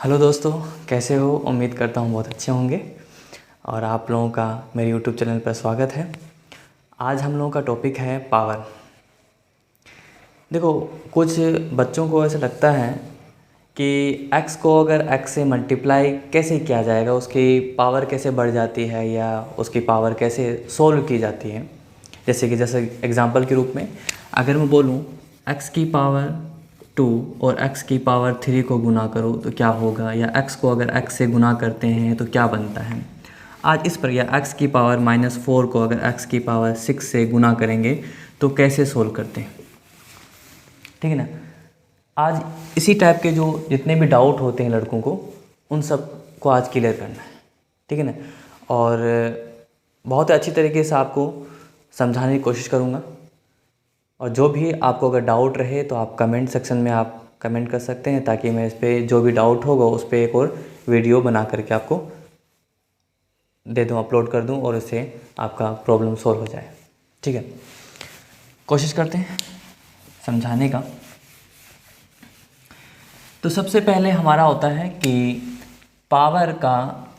Hello दोस्तों, कैसे हो? उम्मीद करता हूँ बहुत अच्छे होंगे और आप लोगों का मेरे यूट्यूब चैनल पर स्वागत है। आज हम लोगों का टॉपिक है पावर। देखो, कुछ बच्चों को ऐसा लगता है कि x को अगर x से मल्टीप्लाई कैसे किया जाएगा, उसकी पावर कैसे बढ़ जाती है या उसकी पावर कैसे सोल्व की जाती है। जैसे एग्जांपल के रूप में अगर मैं बोलूँ x की पावर 2 और x की पावर 3 को गुना करो तो क्या होगा, या x को अगर x से गुना करते हैं तो क्या बनता है। आज इस पर या x की पावर -4 को अगर x की पावर 6 से गुना करेंगे तो कैसे सोल्व करते हैं, ठीक है ना। आज इसी टाइप के जो जितने भी डाउट होते हैं लड़कों को, उन सब को आज क्लियर करना है, ठीक है ना। और बहुत अच्छी तरीके से आपको समझाने की कोशिश करूँगा। और जो भी आपको अगर डाउट रहे तो आप कमेंट सेक्शन में आप कमेंट कर सकते हैं, ताकि मैं इस पर जो भी डाउट होगा उस पर एक और वीडियो बना करके आपको दे दूँ, अपलोड कर दूँ और इससे आपका प्रॉब्लम सॉल्व हो जाए, ठीक है। कोशिश करते हैं समझाने का। तो सबसे पहले हमारा होता है कि पावर का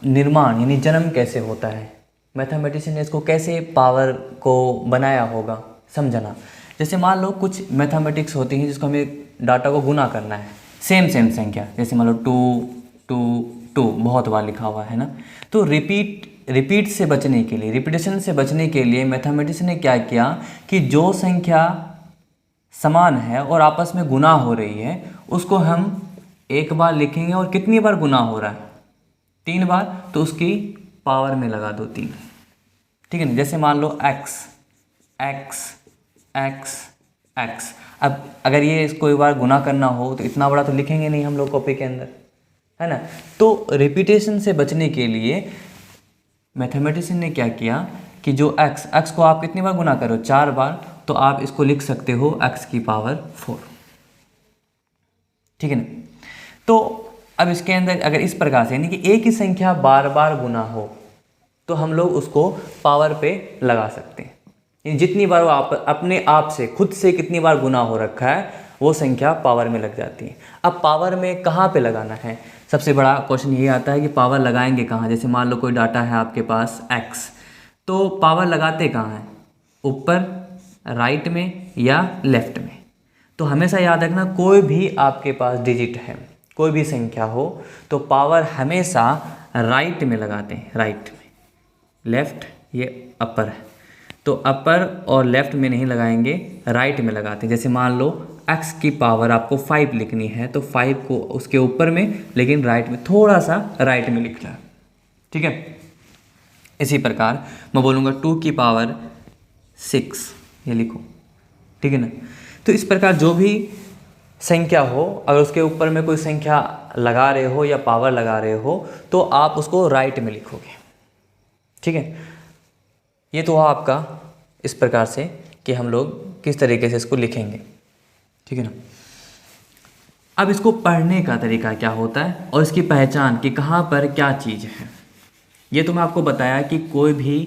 निर्माण यानी जन्म कैसे होता है, मैथमेटिशियन ने इसको कैसे पावर को बनाया होगा समझना। जैसे मान लो कुछ मैथमेटिक्स होती हैं जिसको हमें डाटा को गुना करना है, सेम संख्या, जैसे मान लो 2 2 2 बहुत बार लिखा हुआ है ना। तो रिपीट से बचने के लिए, रिपीटेशन से बचने के लिए मैथमेटिशियन ने क्या किया कि जो संख्या समान है और आपस में गुना हो रही है उसको हम एक बार लिखेंगे, और कितनी बार गुना हो रहा है 3 बार, तो उसकी पावर में लगा दो 3, ठीक है ना। जैसे मान लो x x x x। अब अगर ये इसको एक बार गुना करना हो तो इतना बड़ा तो लिखेंगे नहीं हम लोग कॉपी के अंदर, है ना। तो रिपीटेशन से बचने के लिए मैथमेटिशियन ने क्या किया कि जो x को आप कितनी बार गुना करो 4 बार, तो आप इसको लिख सकते हो x की पावर 4, ठीक है ना। तो अब इसके अंदर अगर इस प्रकार से यानी कि एक ही संख्या बार बार गुना हो तो हम लोग उसको पावर पे लगा सकते हैं। यानी जितनी बार वो अपने आप से खुद से कितनी बार गुना हो रखा है वो संख्या पावर में लग जाती है। अब पावर में कहाँ पे लगाना है, सबसे बड़ा क्वेश्चन ये आता है कि पावर लगाएंगे कहाँ। जैसे मान लो कोई डाटा है आपके पास x, तो पावर लगाते कहाँ हैं, ऊपर, राइट में या लेफ्ट में। तो हमेशा याद रखना, कोई भी आपके पास डिजिट है, कोई भी संख्या हो तो पावर हमेशा राइट में लगाते हैं, राइट में। लेफ्ट ये अपर है तो अपर और लेफ्ट में नहीं लगाएंगे, राइट में लगाते हैं। जैसे मान लो x की पावर आपको 5 लिखनी है तो 5 को उसके ऊपर में, लेकिन राइट में, थोड़ा सा राइट में लिखना है, ठीक है। इसी प्रकार मैं बोलूँगा 2 की पावर 6, ये लिखो, ठीक है ना। तो इस प्रकार जो भी संख्या हो, अगर उसके ऊपर में कोई संख्या लगा रहे हो या पावर लगा रहे हो तो आप उसको राइट में लिखोगे, ठीक है। ये तो हुआ आपका इस प्रकार से कि हम लोग किस तरीके से इसको लिखेंगे, ठीक है ना। अब इसको पढ़ने का तरीका क्या होता है और इसकी पहचान कि कहाँ पर क्या चीज़ है, ये तो मैं आपको बताया कि कोई भी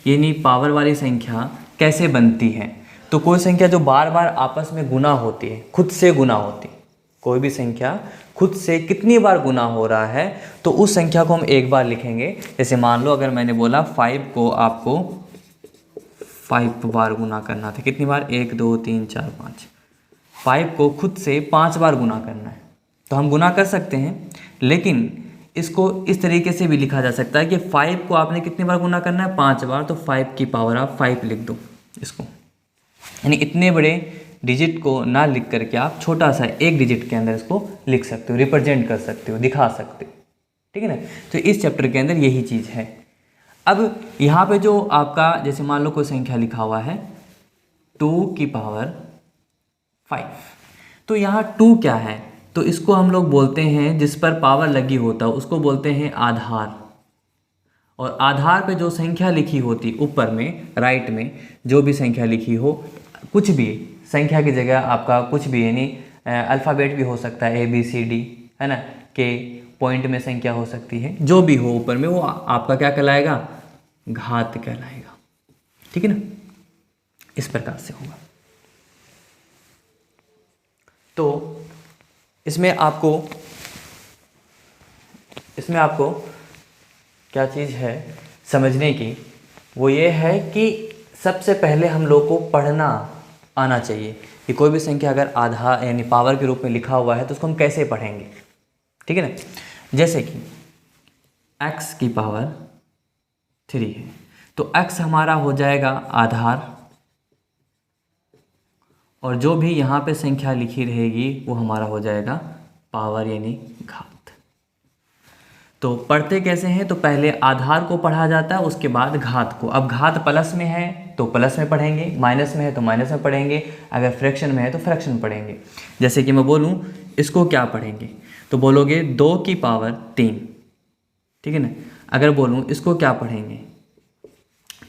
यानी पावर वाली संख्या कैसे बनती है। तो कोई संख्या जो बार बार आपस में गुना होती है, खुद से गुना होती है, कोई भी संख्या खुद से कितनी बार गुना हो रहा है तो उस संख्या को हम एक बार लिखेंगे। जैसे मान लो अगर मैंने बोला 5 को आपको 5 बार गुना करना था, कितनी बार, 1 2 3 4 5। 5 को खुद से 5 बार गुना करना है तो हम गुना कर सकते हैं, लेकिन इसको इस तरीके से भी लिखा जा सकता है कि 5 को आपने कितनी बार गुना करना है, 5 बार, तो 5 की पावर आप 5 लिख दो इसको। यानी इतने बड़े डिजिट को ना लिख करके आप छोटा सा एक डिजिट के अंदर इसको लिख सकते हो, रिप्रेजेंट कर सकते हो, दिखा सकते हो, ठीक है ना। तो इस चैप्टर के अंदर यही चीज़ है। अब यहाँ पे जो आपका जैसे मान लो कोई संख्या लिखा हुआ है 2 की पावर 5, तो यहाँ 2 क्या है, तो इसको हम लोग बोलते हैं, जिस पर पावर लगी होता है उसको बोलते हैं आधार। और आधार पे जो संख्या लिखी होती ऊपर में राइट में, जो भी संख्या लिखी हो, कुछ भी संख्या की जगह आपका कुछ भी यानी अल्फ़ाबेट भी हो सकता है ABCD, है ना, के पॉइंट में संख्या हो सकती है, जो भी हो ऊपर में वो आपका क्या कहलाएगा, घात कहलाएगा, ठीक है ना। इस प्रकार से होगा। तो इसमें आपको इसमें आपको क्या चीज़ है समझने की, वो ये है कि सबसे पहले हम लोग को पढ़ना आना चाहिए कि कोई भी संख्या अगर आधा यानी पावर के रूप में लिखा हुआ है तो उसको हम कैसे पढ़ेंगे, ठीक है ना। जैसे कि x की पावर 3 है तो x हमारा हो जाएगा आधार, और जो भी यहाँ पे संख्या लिखी रहेगी वो हमारा हो जाएगा पावर यानी घात। तो पढ़ते कैसे हैं, तो पहले आधार को पढ़ा जाता है, उसके बाद घात को। अब घात प्लस में है तो प्लस में पढ़ेंगे, माइनस में है तो माइनस में पढ़ेंगे, अगर फ्रैक्शन में है तो फ्रैक्शन में पढ़ेंगे। जैसे कि मैं बोलूँ इसको क्या पढ़ेंगे, तो बोलोगे 2 की पावर 3, ठीक है ना। अगर बोलूँ इसको क्या पढ़ेंगे,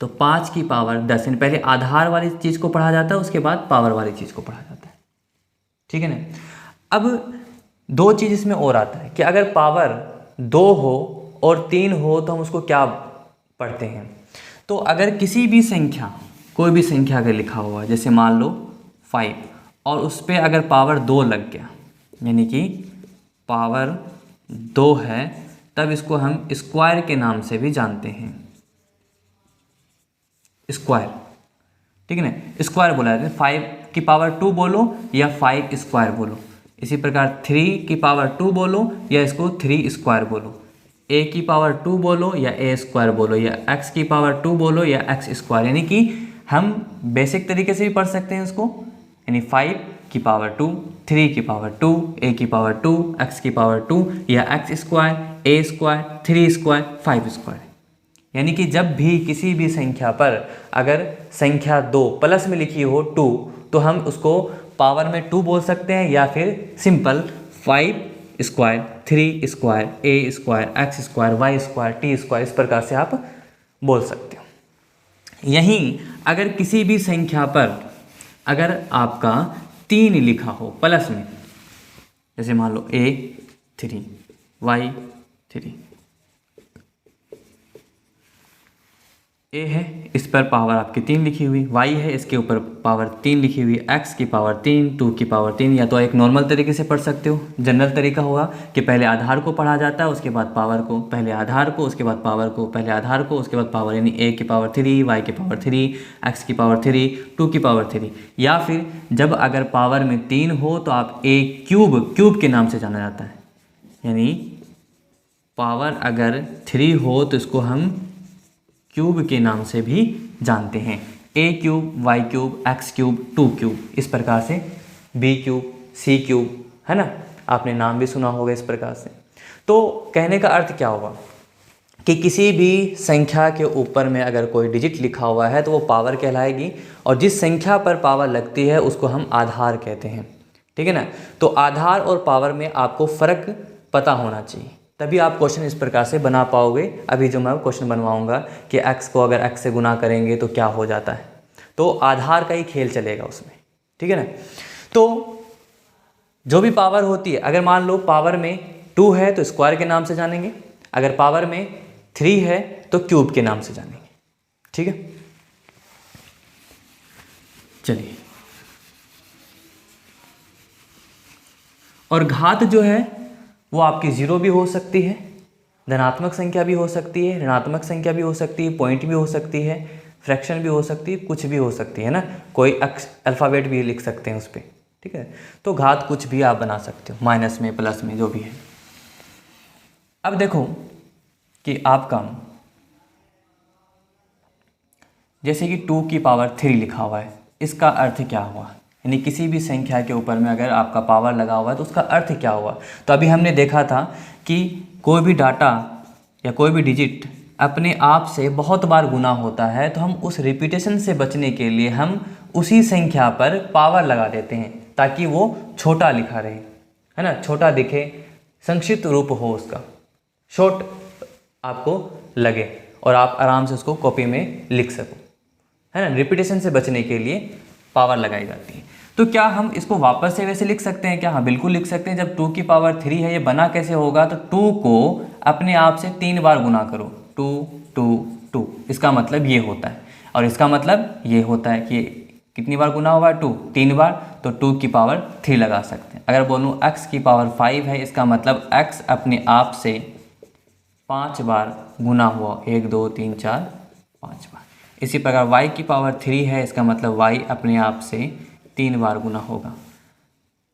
तो 5 की पावर 10। यानी पहले आधार वाली चीज़ को पढ़ा जाता है, उसके बाद पावर वाली चीज़ को पढ़ा जाता है, ठीक है ना। अब दो चीज़ इसमें और आता है कि अगर पावर 2 हो और 3 हो तो हम उसको क्या पढ़ते हैं। तो अगर किसी भी संख्या, कोई भी संख्या अगर लिखा हुआ है, जैसे मान लो 5 और उस पर अगर पावर 2 लग गया, यानी कि पावर 2 है, तब इसको हम स्क्वायर के नाम से भी जानते हैं, स्क्वायर, ठीक है ना। स्क्वायर बोला जाता है, 5 की पावर 2 बोलो या 5 स्क्वायर बोलो। इसी प्रकार 3 की पावर 2 बोलो या इसको 3 स्क्वायर बोलो, a की पावर 2 बोलो या a स्क्वायर बोलो, या x की पावर 2 बोलो या x स्क्वायर। यानी कि हम बेसिक तरीके से भी पढ़ सकते हैं इसको, यानी 5 की पावर 2, 3 की पावर 2, a की पावर 2, x की पावर 2 या x square, a square, 3 square, 5 square. यानी कि जब भी किसी भी संख्या पर अगर संख्या 2 प्लस में लिखी हो 2, तो हम उसको पावर में 2 बोल सकते हैं, या फिर simple 5 square, 3 square, a square, x square, y square, t square, इस प्रकार से आप बोल सकते हो। यहीं अगर किसी भी संख्या पर अगर आपका 3 लिखा हो प्लस में, जैसे मान लो a 3, y 3, a है इस पर पावर आपकी 3 लिखी हुई, y है इसके ऊपर पावर 3 लिखी हुई, x की पावर 3, 2 की पावर 3। या तो एक नॉर्मल तरीके से पढ़ सकते हो, जनरल तरीका होगा कि पहले आधार को पढ़ा जाता है, उसके बाद पावर को, पहले आधार को उसके बाद पावर को, पहले आधार को उसके बाद पावर, यानी a की पावर 3, y की पावर 3, x की पावर 3, 2 की पावर 3। या फिर जब अगर पावर में 3 हो तो आप a क्यूब के नाम से जाना जाता है, यानी पावर अगर 3 हो तो इसको हम क्यूब के नाम से भी जानते हैं, a cube, y cube, x cube, 2 cube, इस प्रकार से b क्यूब, c क्यूब, है ना। आपने नाम भी सुना होगा इस प्रकार से। तो कहने का अर्थ क्या होगा कि किसी भी संख्या के ऊपर में अगर कोई डिजिट लिखा हुआ है तो वो पावर कहलाएगी, और जिस संख्या पर पावर लगती है उसको हम आधार कहते हैं, ठीक है ना। तो आधार और पावर में आपको फ़र्क पता होना चाहिए, तभी आप क्वेश्चन इस प्रकार से बना पाओगे। अभी जो मैं क्वेश्चन बनवाऊंगा कि x को अगर x से गुना करेंगे तो क्या हो जाता है, तो आधार का ही खेल चलेगा उसमें, ठीक है ना। तो जो भी पावर होती है, अगर मान लो पावर में 2 है तो स्क्वायर के नाम से जानेंगे, अगर पावर में 3 है तो क्यूब के नाम से जानेंगे, ठीक है। चलिए, और घात जो है वो आपकी 0 भी हो सकती है, धनात्मक संख्या भी हो सकती है, ऋणात्मक संख्या भी हो सकती है, पॉइंट भी हो सकती है, फ्रैक्शन भी हो सकती है, कुछ भी हो सकती है ना, कोई अल्फ़ाबेट भी लिख सकते हैं उस पर, ठीक है। तो घात कुछ भी आप बना सकते हो, माइनस में, प्लस में, जो भी है। अब देखो कि आपका जैसे कि 2 की पावर 3 लिखा हुआ है, इसका अर्थ क्या हुआ, यानी किसी भी संख्या के ऊपर में अगर आपका पावर लगा हुआ है तो उसका अर्थ क्या हुआ। तो अभी हमने देखा था कि कोई भी डाटा या कोई भी डिजिट अपने आप से बहुत बार गुना होता है, तो हम उस रिपीटेशन से बचने के लिए हम उसी संख्या पर पावर लगा देते हैं ताकि वो छोटा लिखा रहे, है ना, छोटा दिखे, संक्षिप्त रूप हो उसका, शॉर्ट आपको लगे और आप आराम से उसको कॉपी में लिख सको, है ना। रिपीटेशन से बचने के लिए पावर लगाई जाती है। तो क्या हम इसको वापस से वैसे लिख सकते हैं क्या? हाँ, बिल्कुल लिख सकते हैं। जब 2 की पावर 3 है, ये बना कैसे होगा, तो 2 को अपने आप से 3 बार गुना करो, 2 2 2, इसका मतलब ये होता है, और इसका मतलब ये होता है कि कितनी बार गुना हुआ है, 2, 3 बार, तो 2 की पावर 3 लगा सकते हैं। अगर बोलूँ x की पावर 5 है, इसका मतलब x अपने आप से 5 बार गुना हुआ, 1 2 3 4 5 बार। इसी प्रकार y की पावर 3 है, इसका मतलब y अपने आप से 3 बार गुना होगा,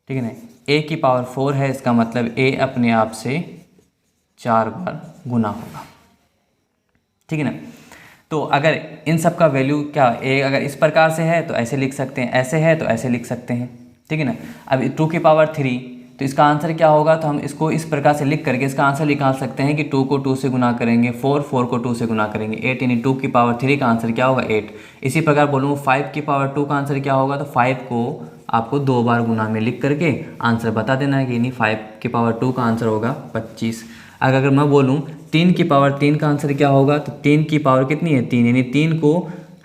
ठीक है ना। a की पावर 4 है, इसका मतलब a अपने आप से 4 बार गुना होगा, ठीक है ना। तो अगर इन सब का वैल्यू क्या, a अगर इस प्रकार से है तो ऐसे लिख सकते हैं, ऐसे है तो ऐसे लिख सकते हैं, ठीक है ना। अब 2 की पावर 3, तो इसका आंसर क्या होगा, तो हम इसको इस प्रकार से लिख करके इसका आंसर निकाल सकते हैं कि 2 को 2 से गुना करेंगे 4, 4 को 2 से गुना करेंगे 8, यानी 2 की पावर 3 का आंसर क्या होगा 8। इसी प्रकार बोलूँ 5 की पावर 2 का आंसर क्या होगा, तो 5 को आपको 2 बार गुना में लिख करके आंसर बता देना है कि यानी 5 की पावर 2 का आंसर होगा 25। अगर मैं बोलूँ 3 की पावर 3 का आंसर क्या होगा, तो 3 की पावर कितनी है 3, यानी 3 को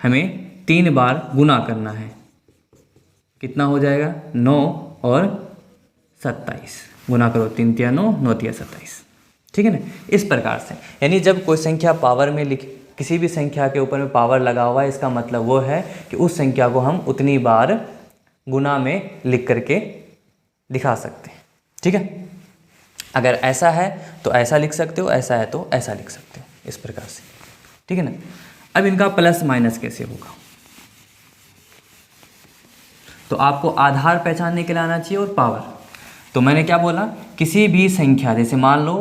हमें 3 बार गुना करना है, कितना हो जाएगा 9 और 27, गुना करो 3 तिया 9, 9 तिया 27, ठीक है ना। इस प्रकार से यानी जब कोई संख्या पावर में किसी भी संख्या के ऊपर में पावर लगा हुआ है, इसका मतलब वो है कि उस संख्या को हम उतनी बार गुना में लिख करके दिखा सकते हैं, ठीक है। अगर ऐसा है तो ऐसा लिख सकते हो, ऐसा है तो ऐसा लिख सकते हो, इस प्रकार से, ठीक है ना। अब इनका प्लस माइनस कैसे होगा, तो आपको आधार पहचानने के लिए आना चाहिए और पावर। तो मैंने क्या बोला, किसी भी संख्या, जैसे मान लो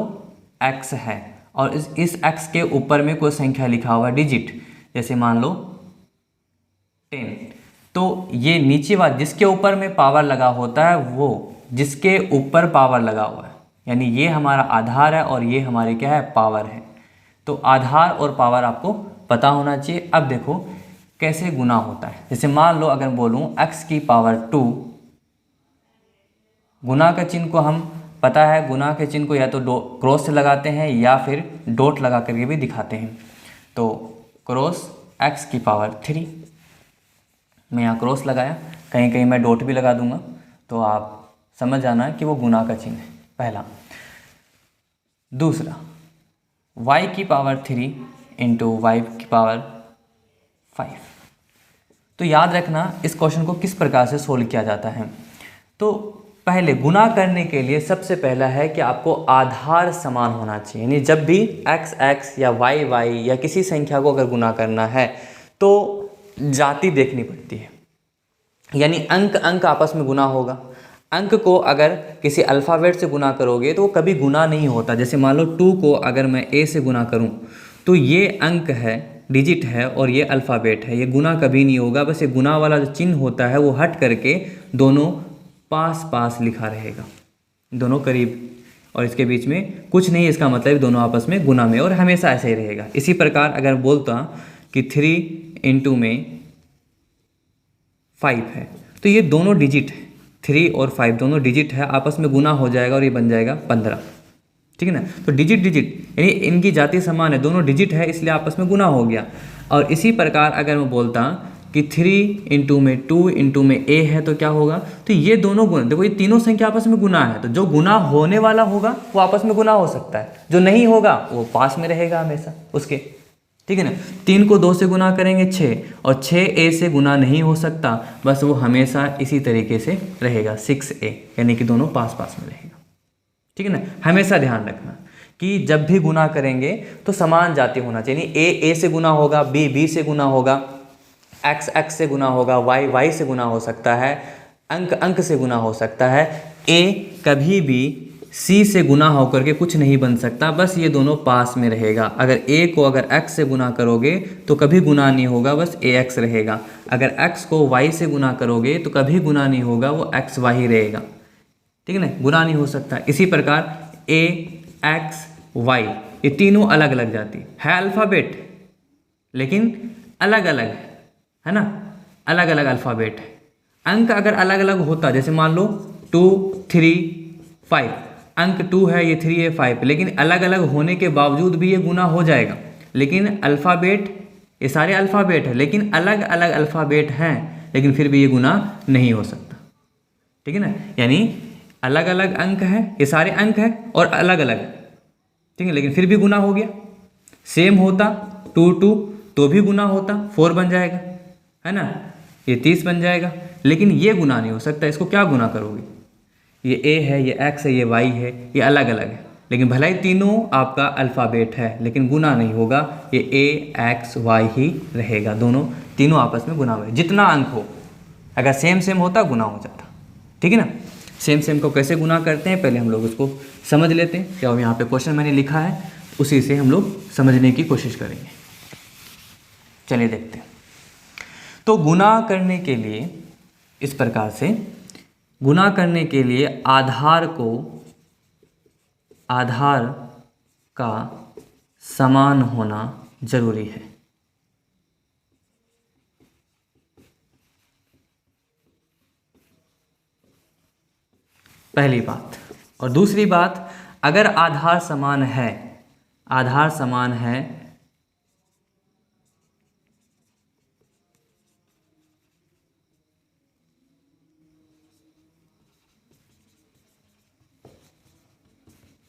x है और इस x के ऊपर में कोई संख्या लिखा हुआ डिजिट, जैसे मान लो 10, तो ये नीचे वाला जिसके ऊपर में पावर लगा होता है वो जिसके ऊपर पावर लगा हुआ है, यानी ये हमारा आधार है और ये हमारी क्या है पावर है। तो आधार और पावर आपको पता होना चाहिए। अब देखो कैसे गुना होता है, जैसे मान लो अगर बोलूँ x की पावर 2, गुना का चिन्ह को हम पता है, गुना के चिन्ह को या तो क्रॉस से लगाते हैं या फिर डॉट लगा करके भी दिखाते हैं। तो क्रॉस x की पावर 3, मैं यहाँ क्रॉस लगाया, कहीं कहीं मैं डॉट भी लगा दूंगा, तो आप समझ जाना कि वो गुना का चिन्ह है, पहला। दूसरा y की पावर 3 इंटू वाई की पावर 5। तो याद रखना इस क्वेश्चन को किस प्रकार से सोल्व किया जाता है। तो पहले गुना करने के लिए सबसे पहला है कि आपको आधार समान होना चाहिए, यानी जब भी x x या y y या किसी संख्या को अगर गुना करना है तो जाति देखनी पड़ती है, यानी अंक अंक आपस में गुना होगा। अंक को अगर किसी अल्फ़ाबेट से गुना करोगे तो वो कभी गुना नहीं होता। जैसे मान लो 2 को अगर मैं a से गुना करूं तो ये अंक है, डिजिट है, और ये अल्फ़ाबेट है, ये गुना कभी नहीं होगा। बस ये गुना वाला जो चिन्ह होता है वो हट करके दोनों पास पास लिखा रहेगा, दोनों करीब, और इसके बीच में कुछ नहीं, इसका मतलब दोनों आपस में गुना में, और हमेशा ऐसे ही रहेगा। इसी प्रकार अगर बोलता कि 3 इंटू में 5 है तो ये दोनों डिजिट है, 3 और 5 दोनों डिजिट है, आपस में गुना हो जाएगा और ये बन जाएगा 15, ठीक है ना। तो डिजिट डिजिट यानी इनकी जाति समान है, दोनों डिजिट है, इसलिए आपस में गुना हो गया। और इसी प्रकार अगर मैं बोलता कि 3 इंटू में 2 इंटू में a है तो क्या होगा, तो ये दोनों गुना, देखो ये तीनों संख्या आपस में गुना है, तो जो गुना होने वाला होगा वो आपस में गुना हो सकता है, जो नहीं होगा वो पास में रहेगा हमेशा उसके, ठीक है ना। 3 को 2 से गुना करेंगे 6, और 6a से गुना नहीं हो सकता, बस वो हमेशा इसी तरीके से रहेगा 6a, यानी कि दोनों पास पास में रहेगा, ठीक है ना। हमेशा ध्यान रखना कि जब भी गुना करेंगे तो समान जाति होना चाहिए, a से गुना होगा, b से गुना होगा, x x से गुना होगा, y y से गुना हो सकता है, अंक अंक से गुना हो सकता है, a कभी भी c से गुना होकर के कुछ नहीं बन सकता, बस ये दोनों पास में रहेगा। अगर a को अगर x से गुना करोगे तो कभी गुना नहीं होगा, बस ax रहेगा। अगर x को y से गुना करोगे तो कभी गुना नहीं होगा, वो xy ही रहेगा, ठीक है ना, गुना नहीं हो सकता। इसी प्रकार a x y ये तीनों अलग अलग जाति है, अल्फ़ाबेट लेकिन अलग अलग है ना, अलग अलग अल्फ़ाबेट है। अंक अगर अलग अलग होता, जैसे मान लो 2 3 5, अंक 2 है, ये 3 है, 5, लेकिन अलग अलग होने के बावजूद भी ये गुना हो जाएगा। लेकिन अल्फ़ाबेट, ये सारे अल्फ़ाबेट है लेकिन अलग अलग अल्फ़ाबेट हैं, लेकिन फिर भी ये गुना नहीं हो सकता, ठीक है ना। यानी अलग अलग अंक है, ये सारे अंक है और अलग अलग, ठीक है, लेकिन फिर भी गुना हो गया। सेम होता 2 2 तो भी गुना होता, 4 बन जाएगा, है ना, ये 30 बन जाएगा, लेकिन ये गुना नहीं हो सकता। इसको क्या गुना करोगे, ये a है, ये x है, ये y है, ये अलग अलग है, लेकिन भले ही तीनों आपका अल्फ़ाबेट है लेकिन गुना नहीं होगा, ये ए एक्स वाई ही रहेगा, दोनों तीनों आपस में गुना हुए। जितना अंक हो, अगर सेम सेम होता गुना हो जाता, ठीक है ना। सेम सेम को कैसे गुना करते हैं पहले हम लोग उसको समझ लेते हैं। क्या यहाँ पे क्वेश्चन मैंने लिखा है उसी से हम लोग समझने की कोशिश करेंगे। चलिए देखते हैं। तो गुना करने के लिए इस प्रकार से, गुना करने के लिए आधार का समान होना जरूरी है। पहली बात। और दूसरी बात, अगर आधार समान है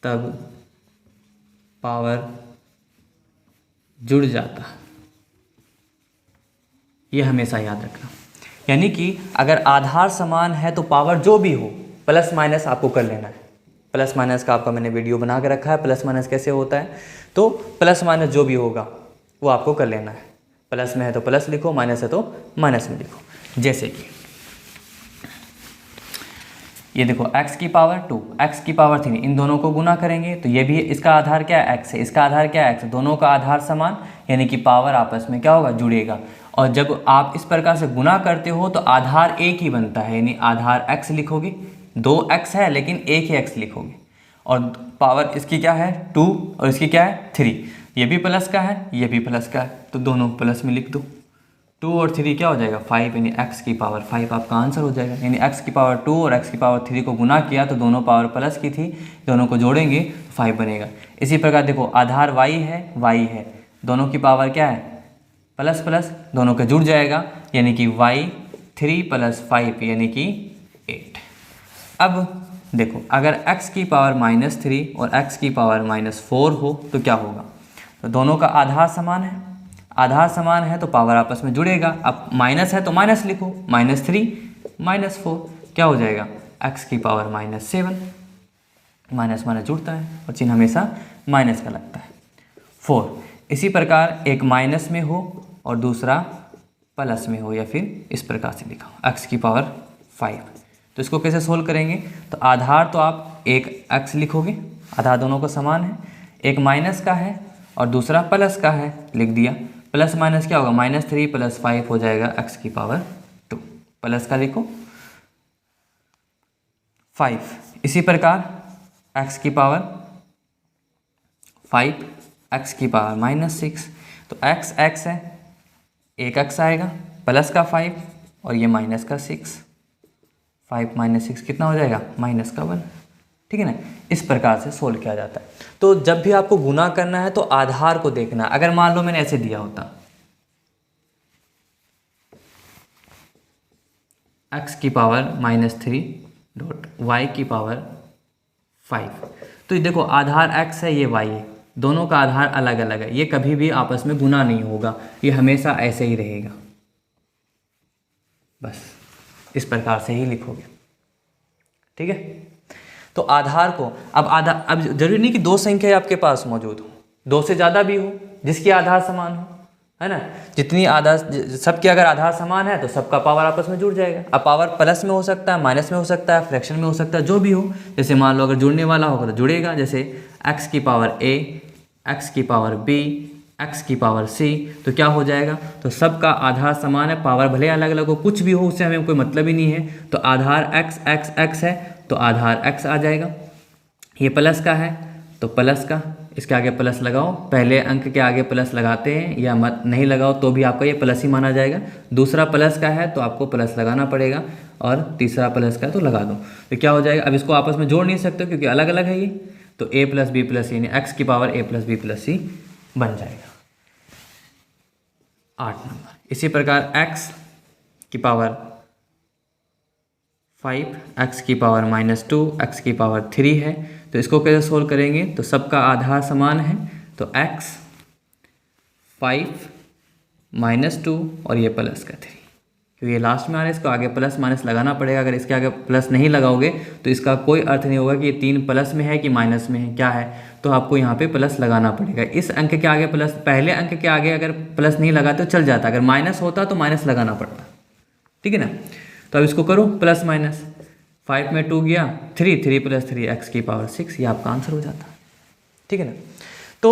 तब पावर जुड़ जाता, ये हमेशा याद रखना। यानी कि अगर आधार समान है तो पावर जो भी हो, प्लस माइनस आपको कर लेना है। प्लस माइनस का आपका मैंने वीडियो बना के रखा है, प्लस माइनस कैसे होता है। तो प्लस माइनस जो भी होगा वो आपको कर लेना है। प्लस में है तो प्लस लिखो, माइनस है तो माइनस में लिखो। जैसे कि ये देखो x की पावर 2, x की पावर 3, इन दोनों को गुना करेंगे तो ये भी, इसका आधार क्या है x है, इसका आधार क्या है x, दोनों का आधार समान, यानी कि पावर आपस में क्या होगा, जुड़ेगा। और जब आप इस प्रकार से गुना करते हो तो आधार एक ही बनता है, यानी आधार x लिखोगे, 2x है लेकिन एक ही x लिखोगे। और पावर इसकी क्या है 2 और इसकी क्या है 3, ये भी प्लस का है ये भी प्लस का है, तो दोनों प्लस में लिख दो। 2 और 3 क्या हो जाएगा 5, यानी x की पावर 5 आपका आंसर हो जाएगा। यानी x की पावर 2 और x की पावर 3 को गुना किया तो दोनों पावर प्लस की थी, दोनों को जोड़ेंगे तो 5 बनेगा। इसी प्रकार देखो आधार y है, दोनों की पावर क्या है प्लस प्लस, दोनों का जुड़ जाएगा, यानी कि y 3 + 5 यानी कि 8। अब देखो अगर x की पावर -3 और x की पावर -4 हो तो क्या होगा, तो दोनों का आधार समान है, आधार समान है तो पावर आपस में जुड़ेगा। अब माइनस है तो माइनस लिखो, -3 -4 क्या हो जाएगा x की पावर -7, माइनस माइनस जुड़ता है और चिन्ह हमेशा माइनस का लगता है 4। इसी प्रकार एक माइनस में हो और दूसरा प्लस में हो, या फिर इस प्रकार से लिखा हो x की पावर 5। तो इसको कैसे सोल्व करेंगे, तो आधार तो आप एक x लिखोगे, आधार दोनों का समान है, एक माइनस का है और दूसरा प्लस का है, लिख दिया। प्लस माइनस क्या होगा -3 + 5 हो जाएगा x की पावर 2, प्लस का लिखो 5। इसी प्रकार x की पावर 5, x की पावर -6, तो x है, एक x आएगा, प्लस का 5 और ये माइनस का 6, 5 - 6 कितना हो जाएगा -1, ठीक है ना। इस प्रकार से सोल्व किया जाता है। तो जब भी आपको गुना करना है तो आधार को देखना। अगर मान लो मैंने ऐसे दिया होता x की पावर -3 y की पावर 5, तो ये देखो आधार x है, ये y है, दोनों का आधार अलग अलग है, ये कभी भी आपस में गुना नहीं होगा, ये हमेशा ऐसे ही रहेगा। बस इस प्रकार से ही लिखोगे, ठीक है। तो आधार को अब जरूरी नहीं कि 2 संख्या आपके पास मौजूद हो, 2 से ज़्यादा भी हो जिसकी आधार समान हो, है ना। जितनी आधार, सबके अगर आधार समान है तो सबका पावर आपस में जुड़ जाएगा। अब पावर प्लस में हो सकता है, माइनस में हो सकता है, फ्रैक्शन में हो सकता है, जो भी हो। जैसे मान लो अगर जुड़ने वाला होगा तो जुड़ेगा, जैसे x की पावर a, x की पावर b, x की पावर c, तो क्या हो जाएगा, तो सबका आधार समान है, पावर भले अलग अलग हो, कुछ भी हो उससे हमें कोई मतलब ही नहीं है। तो आधार x है तो आधार x आ जाएगा। ये प्लस का है तो प्लस का, इसके आगे प्लस लगाओ, पहले अंक के आगे प्लस लगाते हैं या मत नहीं लगाओ तो भी आपका ये प्लस ही माना जाएगा। दूसरा प्लस का है तो आपको प्लस लगाना पड़ेगा, और तीसरा प्लस का है तो लगा दो। तो क्या हो जाएगा, अब इसको आपस में जोड़ नहीं सकते क्योंकि अलग अलग है ये, तो a + b + c यानी x की पावर a + b + c बन जाएगा 8 नंबर। इसी प्रकार x की पावर 5, x की पावर -2, x की पावर 3 है, तो इसको कैसे सोल्व करेंगे, तो सबका आधार समान है, तो x 5 -2 और ये प्लस का 3 क्योंकि ये लास्ट में आ रहा है, इसको आगे प्लस माइनस लगाना पड़ेगा। अगर इसके आगे प्लस नहीं लगाओगे तो इसका कोई अर्थ नहीं होगा कि ये 3 प्लस में है कि माइनस में है, क्या है, तो आपको यहाँ पे प्लस लगाना पड़ेगा। इस अंक के आगे प्लस, पहले अंक के आगे अगर प्लस नहीं लगाते तो चल जाता, अगर माइनस होता तो माइनस लगाना पड़ता, ठीक है ना। तो अब इसको करो प्लस माइनस, 5 में 2 गया 3, 3 + 3 x की पावर 6, ये आपका आंसर हो जाता, ठीक है ना। तो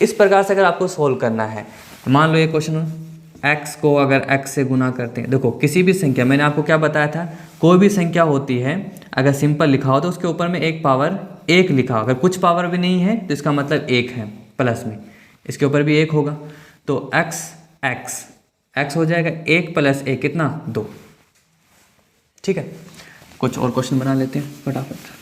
इस प्रकार से अगर आपको सोल्व करना है, मान लो ये क्वेश्चन x को अगर x से गुना करते हैं, देखो किसी भी संख्या, मैंने आपको क्या बताया था, कोई भी संख्या होती है अगर सिंपल लिखा हो तो उसके ऊपर में एक पावर 1 लिखा हो, अगर कुछ पावर भी नहीं है तो इसका मतलब 1 है प्लस में, इसके ऊपर भी 1 होगा, तो x हो जाएगा 1 + 1 कितना 2, ठीक है। कुछ और क्वेश्चन बना लेते हैं फटाफट।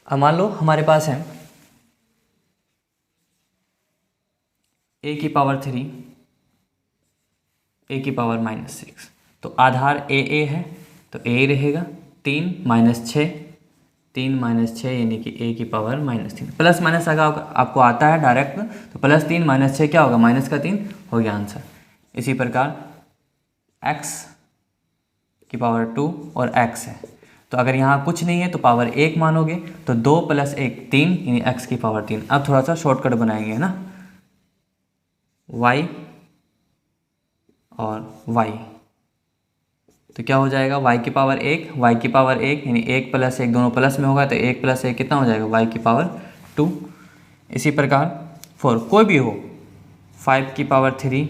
अब मान लो हमारे पास है a की पावर 3, a की पावर -6, तो आधार a है तो a रहेगा, 3 - 6, 3 - 6 यानी कि a की पावर -3, प्लस माइनस अगर आपको आता है डायरेक्ट तो +3 - 6 क्या होगा, -3 हो गया आंसर। इसी प्रकार x की पावर 2 और x है, तो अगर यहाँ कुछ नहीं है तो पावर 1 मानोगे, तो 2 + 1 3 यानी x की पावर 3। अब थोड़ा सा शॉर्टकट बनाएंगे, है ना, y और y, तो क्या हो जाएगा, y की पावर 1 यानी 1 + 1 दोनों प्लस में होगा, तो 1 + 1 कितना हो जाएगा, y की पावर 2। इसी प्रकार 4 कोई भी हो, 5 की पावर 3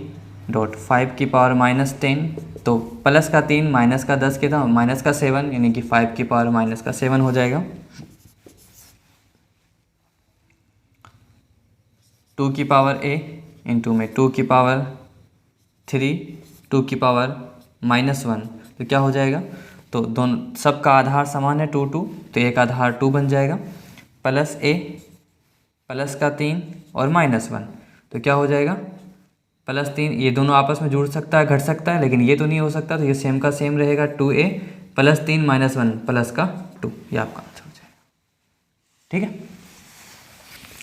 डॉट 5 की पावर -10, तो प्लस का 3 माइनस का 10 कितना, माइनस का 7 यानी कि 5 की पावर -7 हो जाएगा। 2 की पावर a इंटू में 2 की पावर 3, 2 की पावर -1, तो क्या हो जाएगा, तो दोनों सबका आधार समान है 2 2, तो एक आधार 2 बन जाएगा, प्लस a प्लस का 3 और -1, तो क्या हो जाएगा +3, ये दोनों आपस में जुड़ सकता है, घट सकता है, लेकिन ये तो नहीं हो सकता, तो ये सेम का सेम रहेगा, 2a + 3 -1 प्लस का 2, ये आपका आंसर हो जाएगा, ठीक है।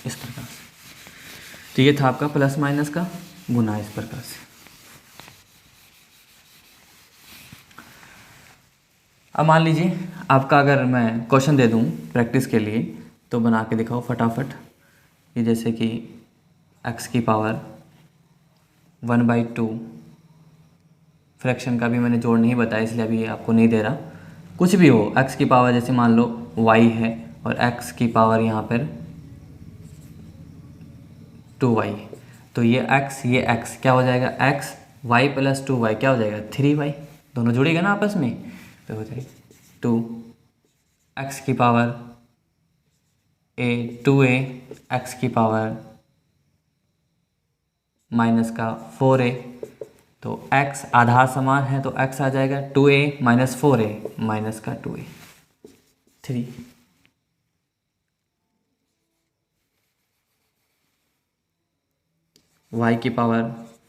इस प्रकार से तो ये था आपका प्लस माइनस का गुना, इस प्रकार से। अब मान लीजिए आपका अगर मैं क्वेश्चन दे दूं प्रैक्टिस के लिए, तो बना के दिखाओ फटाफट। ये जैसे कि x की पावर 1/2, फ्रैक्शन का भी मैंने जोड़ नहीं बताया इसलिए अभी आपको नहीं दे रहा, कुछ भी हो, x की पावर जैसे मान लो y है और x की पावर यहाँ पर 2y, तो ये x क्या हो जाएगा, x y + 2y क्या हो जाएगा 3y, दोनों जुड़ेगा ना आपस में, तो हो जाएगा 2x की पावर 2a, x की पावर -4a, तो x आधार समान है तो x आ जाएगा 2a - 4a -2a 3। y की पावर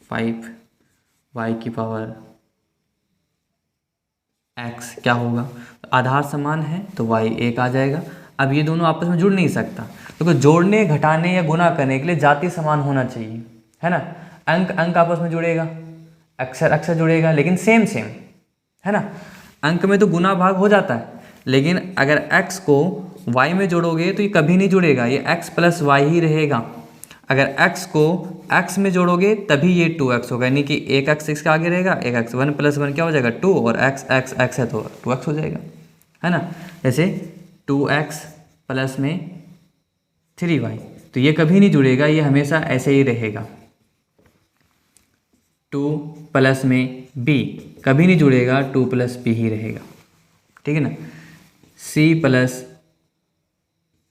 5, y की पावर x क्या होगा, आधार समान है तो y 1 आ जाएगा। अब ये दोनों आपस में जुड़ नहीं सकता, तो जोड़ने, घटाने या गुना करने के लिए जाति समान होना चाहिए, है ना। अंक आपस में जुड़ेगा, अक्षर जुड़ेगा, लेकिन सेम है ना। अंक में तो गुना भाग हो जाता है, लेकिन अगर x को y में जोड़ोगे तो ये कभी नहीं जुड़ेगा, ये x + y ही रहेगा। अगर x को x में जोड़ोगे तभी ये 2x होगा, यानी कि एक x इसके आगे रहेगा, एक x, 1 + 1 क्या हो जाएगा 2, और x है तो 2x हो जाएगा, है ना। जैसे 2x प्लस में 3y, तो ये कभी नहीं जुड़ेगा, ये हमेशा ऐसे ही रहेगा। 2 प्लस में b कभी नहीं जुड़ेगा, 2 + b ही रहेगा, ठीक है ना। c +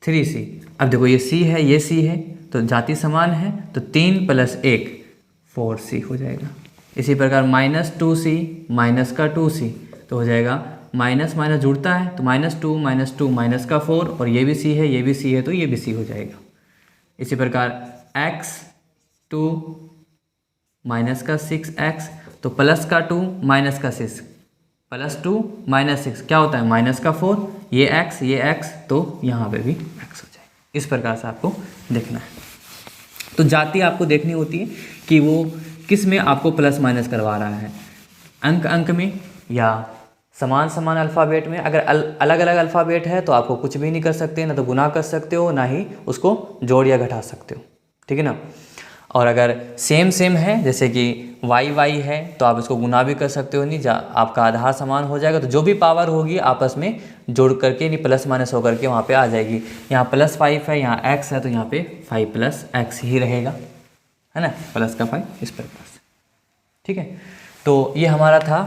3c, अब देखो ये c है, ये c है, तो जाति समान है, तो 3 + 1 4c हो जाएगा। इसी प्रकार -2c -2c, तो हो जाएगा माइनस माइनस जुड़ता है, तो -2 -4, और ये भी c है, ये भी c है, तो ये भी c हो जाएगा। इसी प्रकार x 2 -6x, तो +2 -6, +2 -6 क्या होता है -4, ये x, तो यहाँ पे भी x हो जाएगा। इस प्रकार से आपको देखना है। तो जाति आपको देखनी होती है कि वो किस में आपको प्लस माइनस करवा रहा है, अंक अंक में या समान समान अल्फ़ाबेट में। अगर अलग अलग अल्फ़ाबेट है तो आपको कुछ भी नहीं कर सकते, ना तो गुना कर सकते हो ना ही उसको जोड़ या घटा सकते हो, ठीक है ना। और अगर सेम सेम है जैसे कि वाई वाई है तो आप इसको गुना भी कर सकते हो, नहीं आपका आधार समान हो जाएगा, तो जो भी पावर होगी आपस में जोड़ करके नहीं प्लस माइनस होकर के वहाँ पे आ जाएगी। यहाँ +5 है, यहाँ x है, तो यहाँ पे 5 + x ही रहेगा, है ना, प्लस का 5 इस प्रकार से, ठीक है। तो ये हमारा था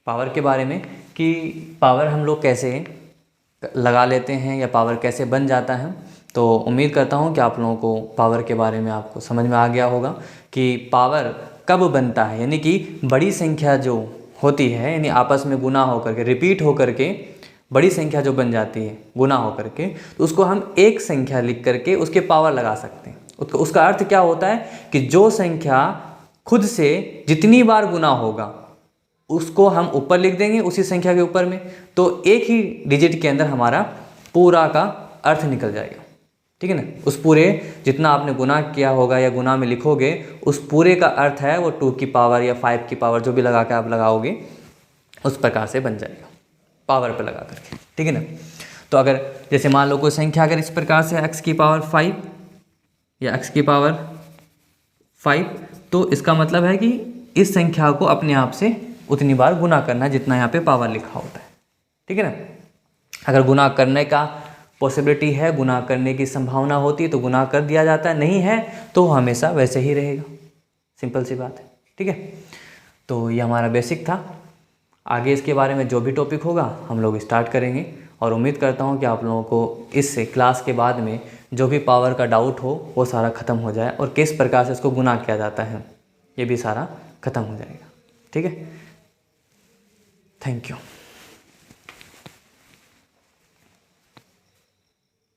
पावर के बारे में कि पावर हम लोग कैसे लगा लेते हैं या पावर कैसे बन जाता है। तो उम्मीद करता हूँ कि आप लोगों को पावर के बारे में आपको समझ में आ गया होगा कि पावर कब बनता है, यानी कि बड़ी संख्या जो होती है, यानी आपस में गुना होकर के रिपीट होकर के बड़ी संख्या जो बन जाती है गुना होकर के, तो उसको हम एक संख्या लिख करके उसके पावर लगा सकते हैं। उसका अर्थ क्या होता है कि जो संख्या खुद से जितनी बार गुना होगा उसको हम ऊपर लिख देंगे उसी संख्या के ऊपर में, तो एक ही डिजिट के अंदर हमारा पूरा का अर्थ निकल जाएगा, ठीक है ना। उस पूरे जितना आपने गुना किया होगा या गुना में लिखोगे उस पूरे का अर्थ है वो 2 की पावर या 5 की पावर जो भी लगा के आप लगाओगे उस प्रकार से बन जाएगा पावर पे लगा करके, ठीक है ना। तो अगर जैसे मान लो कोई संख्या अगर इस प्रकार से x की पावर 5 या x की पावर 5, तो इसका मतलब है कि इस संख्या को अपने आप से उतनी बार गुना करना है जितना यहाँ पे पावर लिखा होता है, ठीक है ना। अगर गुना करने का पॉसिबिलिटी है, गुना करने की संभावना होती है तो गुना कर दिया जाता है, नहीं है तो हमेशा वैसे ही रहेगा, सिंपल सी बात है, ठीक है। तो ये हमारा बेसिक था। आगे इसके बारे में जो भी टॉपिक होगा हम लोग स्टार्ट करेंगे, और उम्मीद करता हूँ कि आप लोगों को इससे क्लास के बाद में जो भी पावर का डाउट हो वो सारा ख़त्म हो जाए और किस प्रकार से इसको गुना किया जाता है ये भी सारा ख़त्म हो जाएगा, ठीक है। Thank you.